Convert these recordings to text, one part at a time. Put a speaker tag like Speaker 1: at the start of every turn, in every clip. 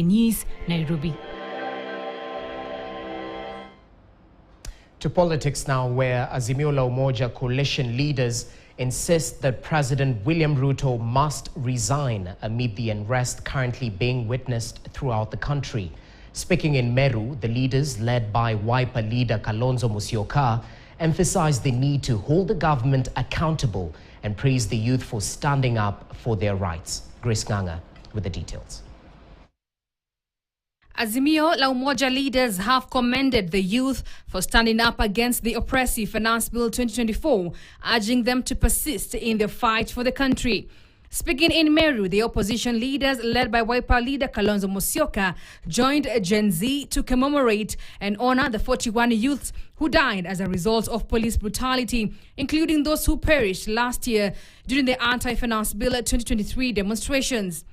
Speaker 1: News, Nairobi.
Speaker 2: To politics now, where Azimio la Umoja coalition leaders insist that President William Ruto must resign amid the unrest currently being witnessed throughout the country. Speaking in Meru, the leaders, led by Wiper leader Kalonzo Musyoka, emphasized the need to hold the government accountable and praised the youth for standing up for their rights. Grace Nganga with the details.
Speaker 1: Azimio la Umoja leaders have commended the youth for standing up against the oppressive Finance Bill 2024, urging them to persist in their fight for the country. Speaking in Meru, the opposition leaders, led by Wiper leader Kalonzo Musyoka, joined Gen Z to commemorate and honor the 41 youths who died as a result of police brutality, including those who perished last year during the anti-Finance Bill 2023 demonstrations.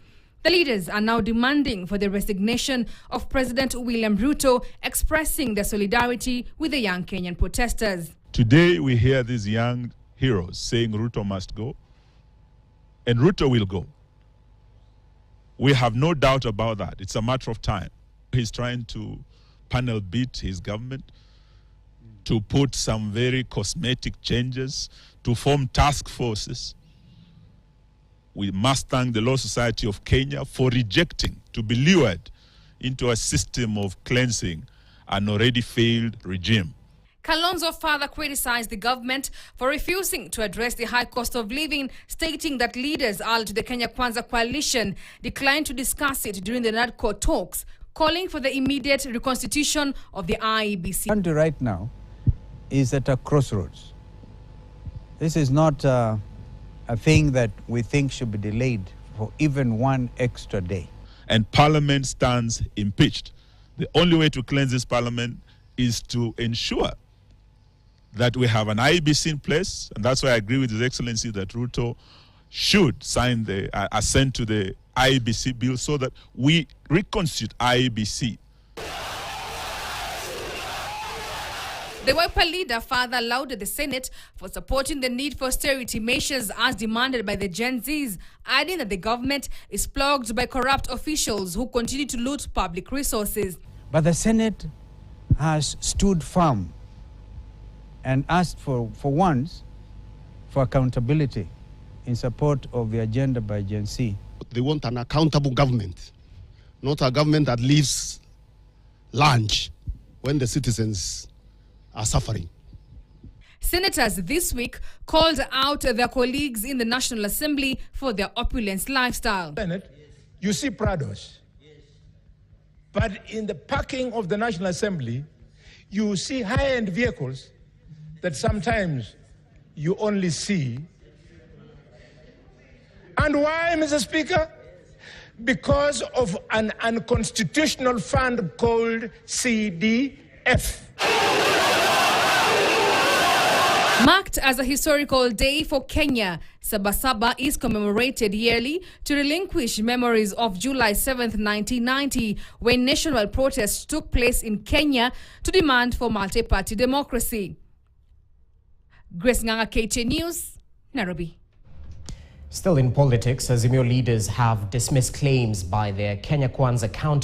Speaker 1: The leaders are now demanding for the resignation of President William Ruto, expressing their solidarity with the young Kenyan protesters.
Speaker 3: Today we hear these young heroes saying Ruto must go, and Ruto will go. We have no doubt about that. It's a matter of time. He's trying to panel beat his government, to put some very cosmetic changes, to form task forces. We must thank the Law Society of Kenya for rejecting to be lured into a system of cleansing an already failed regime.
Speaker 1: Kalonzo further criticized the government for refusing to address the high cost of living, stating that leaders allied to the Kenya Kwanza coalition declined to discuss it during the NADCO talks, calling for the immediate reconstitution of the IEBC.
Speaker 4: Country right now is at a crossroads. This is not a thing that we think should be delayed for even one extra day.
Speaker 3: And Parliament stands impeached. The only way to cleanse this Parliament is to ensure that we have an IEBC in place, and that's why I agree with His Excellency that Ruto should sign the assent to the IEBC bill so that we reconstitute IEBC.
Speaker 1: The Wiper leader further lauded the Senate for supporting the need for austerity measures as demanded by the Gen Zs, adding that the government is plagued by corrupt officials who continue to loot public resources.
Speaker 4: But the Senate has stood firm and asked for once for accountability in support of the agenda by Gen Z.
Speaker 5: They want an accountable government, not a government that leaves lunch when the citizens are suffering.
Speaker 1: Senators this week called out their colleagues in the National Assembly for their opulence lifestyle.
Speaker 6: Senate, you see Prados. But in the parking of the National Assembly, you see high-end vehicles that sometimes you only see. And why, Mr. Speaker? Because of an unconstitutional fund called CDF.
Speaker 1: Marked as a historical day for Kenya, Sabasaba is commemorated yearly to relinquish memories of July 7th, 1990, when national protests took place in Kenya to demand for multi-party democracy. Grace Nganga, KTN News, Nairobi.
Speaker 2: Still in politics, Azimio leaders have dismissed claims by their Kenya Kwanza counterparts